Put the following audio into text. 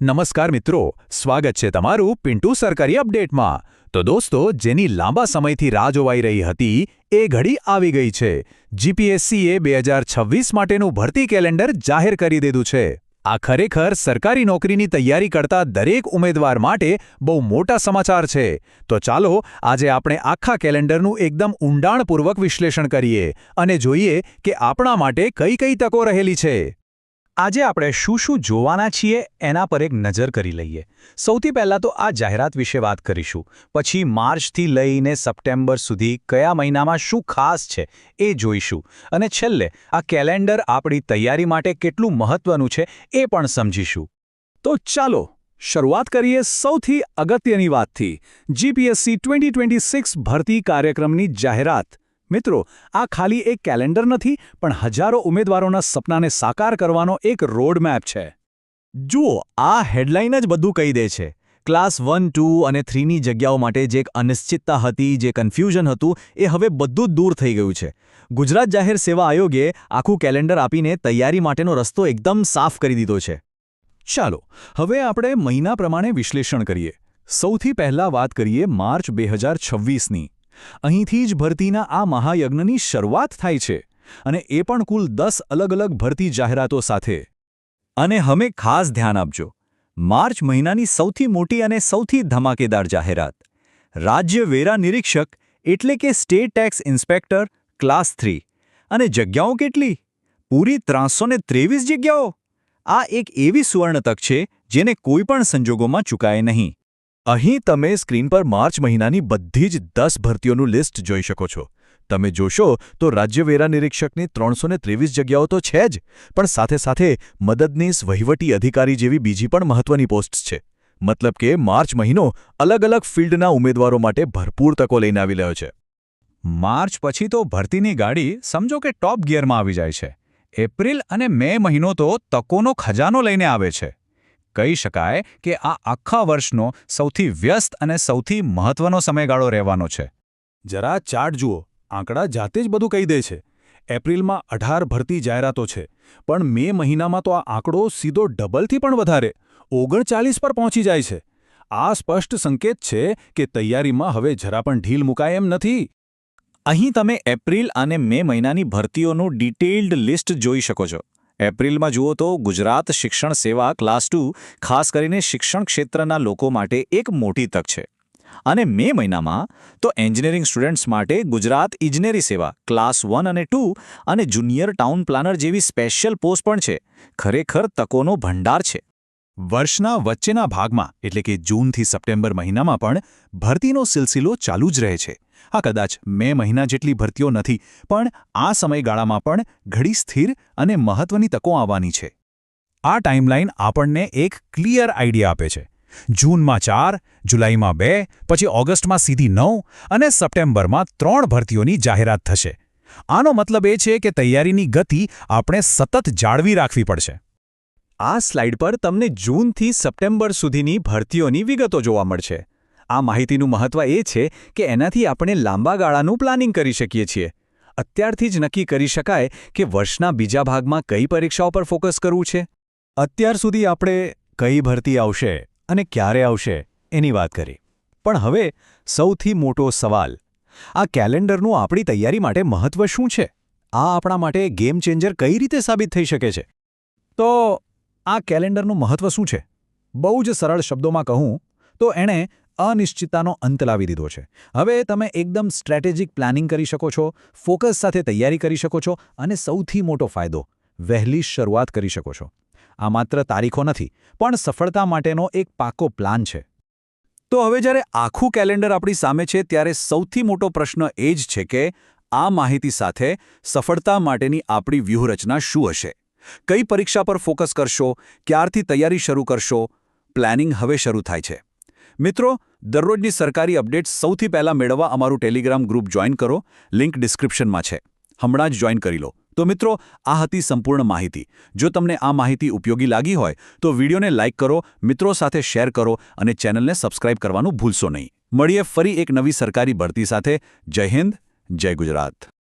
નમસ્કાર મિત્રો, સ્વાગત છે તમારું પિન્ટુ સરકારી અપડેટમાં। તો દોસ્તો, જેની લાંબા સમયથી રાહ જોવાઈ રહી હતી એ ઘડી આવી ગઈ છે। જીપીએસસીએ 2026 માટેનું ભરતી કેલેન્ડર જાહેર કરી દીધું છે। આ ખરેખર સરકારી નોકરીની તૈયારી કરતા દરેક ઉમેદવાર માટે બહુ મોટા સમાચાર છે। તો ચાલો આજે આપણે આખા કેલેન્ડરનું એકદમ ઊંડાણપૂર્વક વિશ્લેષણ કરીએ અને જોઈએ કે આપણા માટે કઈ કઈ તકો રહેલી છે। આજે આપણે શું શું જોવાના છીએ એના પર એક નજર કરી લઈએ। સૌથી પહેલાં તો આ જાહેરાત વિશે વાત કરીશું, પછી માર્ચથી લઈને સપ્ટેમ્બર સુધી કયા મહિનામાં શું ખાસ છે એ જોઈશું અને છેલ્લે આ કેલેન્ડર આપણી તૈયારી માટે કેટલું મહત્વનું છે એ પણ સમજીશું। તો ચાલો શરૂઆત કરીએ સૌથી અગત્યની વાતથી, જીપીએસસી 2026 ભરતી કાર્યક્રમની જાહેરાત। મિત્રો, આ ખાલી એક કેલેન્ડર નથી, પણ હજારો ઉમેદવારોના સપનાને સાકાર કરવાનો એક રોડમેપ છે। જુઓ, આ હેડલાઇન જ બધું કહી દે છે। ક્લાસ 1, 2 અને 3ની જગ્યાઓ માટે જે એક અનિશ્ચિતતા હતી, જે કન્ફ્યુઝન હતું, એ હવે બધું જ દૂર થઈ ગયું છે। ગુજરાત જાહેર સેવા આયોગે આખું કેલેન્ડર આપીને તૈયારી માટેનો રસ્તો એકદમ સાફ કરી દીધો છે। ચાલો હવે આપણે મહિના પ્રમાણે વિશ્લેષણ કરીએ। સૌથી પહેલા વાત કરીએ માર્ચ 2026ની। અહીંથી જ ભરતીના આ મહાયજ્ઞની શરૂઆત થાય છે, અને એ પણ કુલ 10 અલગ અલગ ભરતી જાહેરાતો સાથે। અને હવે ખાસ ધ્યાન આપજો, માર્ચ મહિનાની સૌથી મોટી અને સૌથી ધમાકેદાર જાહેરાત, રાજ્ય વેરા નિરીક્ષક એટલે કે સ્ટેટ ટેક્સ ઇન્સ્પેક્ટર ક્લાસ 3, અને જગ્યાઓ કેટલી? પૂરી 323 જગ્યાઓ। આ એક એવી સુવર્ણ તક છે જેને કોઈ પણ સંજોગોમાં ચૂકાય નહીં। અહીં તમે સ્ક્રીન પર માર્ચ મહિનાની બધી જ 10 ભરતીઓનું લિસ્ટ જોઈ શકો છો। તમે જોશો તો રાજ્ય વેરા નિરીક્ષકની 323 જગ્યાઓ તો છે જ, પણ સાથે સાથે મદદનીશ વહીવટી અધિકારી જેવી બીજી પણ મહત્વની પોસ્ટ છે। મતલબ કે માર્ચ મહિનો અલગ અલગ ફિલ્ડના ઉમેદવારો માટે ભરપૂર તકો લઈને આવી રહ્યો છે। માર્ચ પછી તો ભરતીની ગાડી સમજો કે ટોપ ગિયરમાં આવી જાય છે। એપ્રિલ અને મે મહિનો તો તકોનો ખજાનો લઈને આવે છે। કહી શકાય કે આ આખા વર્ષનો સૌથી વ્યસ્ત અને સૌથી મહત્વનો સમયગાળો રહેવાનો છે। જરા ચાર્ટ જુઓ, આંકડા જાતે જ બધું કહી દે છે। એપ્રિલમાં 18 ભરતી જાહેરાતો છે, પણ મે મહિનામાં તો આ આંકડો સીધો ડબલથી પણ વધારે 39 પર પહોંચી જાય છે। આ સ્પષ્ટ સંકેત છે કે તૈયારીમાં હવે જરા પણ ઢીલ મુકાય એમ નથી। અહીં તમે એપ્રિલ અને મે મહિનાની ભરતીઓનું ડિટેઇલ્ડ લિસ્ટ જોઈ શકો છો। એપ્રિલમાં જુઓ તો ગુજરાત શિક્ષણ સેવા ક્લાસ 2 ખાસ કરીને શિક્ષણ ક્ષેત્રના લોકો માટે એક મોટી તક છે, અને મે મહિનામાં તો એન્જિનિયરિંગ સ્ટુડન્ટ્સ માટે ગુજરાત ઇજનેરી સેવા ક્લાસ 1 અને 2 અને જુનિયર ટાઉન પ્લાનર જેવી સ્પેશિયલ પોસ્ટ પણ છે। ખરેખર તકોનો ભંડાર છે। વર્ષના વચ્ચેના ભાગમાં એટલે કે જૂનથી સપ્ટેમ્બર મહિનામાં પણ ભરતીનો સિલસિલો ચાલુ જ રહે છે। આ કદાચ મે મહિના જેટલી ભરતીઓ નથી, પણ આ સમયગાળામાં પણ ઘણી સ્થિર અને મહત્વની તકો આવવાની છે। આ ટાઈમલાઈન આપણને એક ક્લિયર આઈડિયા આપે છે। જૂનમાં 4, જુલાઈમાં 2, પછી ઓગસ્ટમાં સીધી 9 અને સપ્ટેમ્બરમાં 3 ભરતીઓની જાહેરાત થશે। આનો મતલબ એ છે કે તૈયારીની ગતિ આપણે સતત જાળવી રાખવી પડશે। આ સ્લાઇડ પર તમને જૂનથી સપ્ટેમ્બર સુધીની ભરતીઓની વિગતો જોવા મળશે। આ માહિતીનું મહત્વ એ છે કે એનાથી આપણે લાંબા ગાળાનું પ્લાનિંગ કરી શકીએ છીએ। અત્યારથી જ નક્કી કરી શકાય કે વર્ષના બીજા ભાગમાં કઈ પરીક્ષાઓ પર ફોકસ કરવું છે। અત્યાર સુધી આપણે કઈ ભરતી આવશે અને ક્યારે આવશે એની વાત કરી, પણ હવે સૌથી મોટો સવાલ, આ કેલેન્ડરનું આપણી તૈયારી માટે મહત્વ શું છે? આ આપણા માટે ગેમ ચેન્જર કઈ રીતે સાબિત થઈ શકે છે? તો આ કેલેન્ડરનું મહત્વ શું છે? બહુ જ સરળ શબ્દોમાં કહું તો એણે અનિશ્ચિતતાનો અંત લાવી દીધો છે। હવે તમે એકદમ સ્ટ્રેટેજિક પ્લાનિંગ કરી શકો છો, ફોકસ સાથે તૈયારી કરી શકો છો, અને સૌથી મોટો ફાયદો, વહેલી શરૂઆત કરી શકો છો। આ માત્ર તારીખો નથી, પણ સફળતા માટેનો એક પાકો પ્લાન છે। તો હવે જ્યારે આખું કેલેન્ડર આપણી સામે છે, ત્યારે સૌથી મોટો પ્રશ્ન એ જ છે કે આ માહિતી સાથે સફળતા માટેની આપણી વ્યૂહરચના શું હશે? કઈ પરીક્ષા પર ફોકસ કરશો? ક્યારથી તૈયારી શરૂ કરશો? પ્લાનિંગ હવે શરૂ થાય છે। મિત્રો, દરરોજની સરકારી અપડેટ્સ સૌથી પહેલાં મેળવવા અમારું ટેલિગ્રામ ગ્રુપ જોઈન કરો। લિંક ડિસ્ક્રિપ્શનમાં છે, હમણાં જ જોઈન કરી લો। તો મિત્રો, આ હતી સંપૂર્ણ માહિતી। જો તમને આ માહિતી ઉપયોગી લાગી હોય તો વિડીયોને લાઇક કરો, મિત્રો સાથે શેર કરો અને ચેનલને સબસ્ક્રાઇબ કરવાનું ભૂલશો નહીં। મળીએ ફરી એક નવી સરકારી ભરતી સાથે। જય હિન્દ, જય ગુજરાત।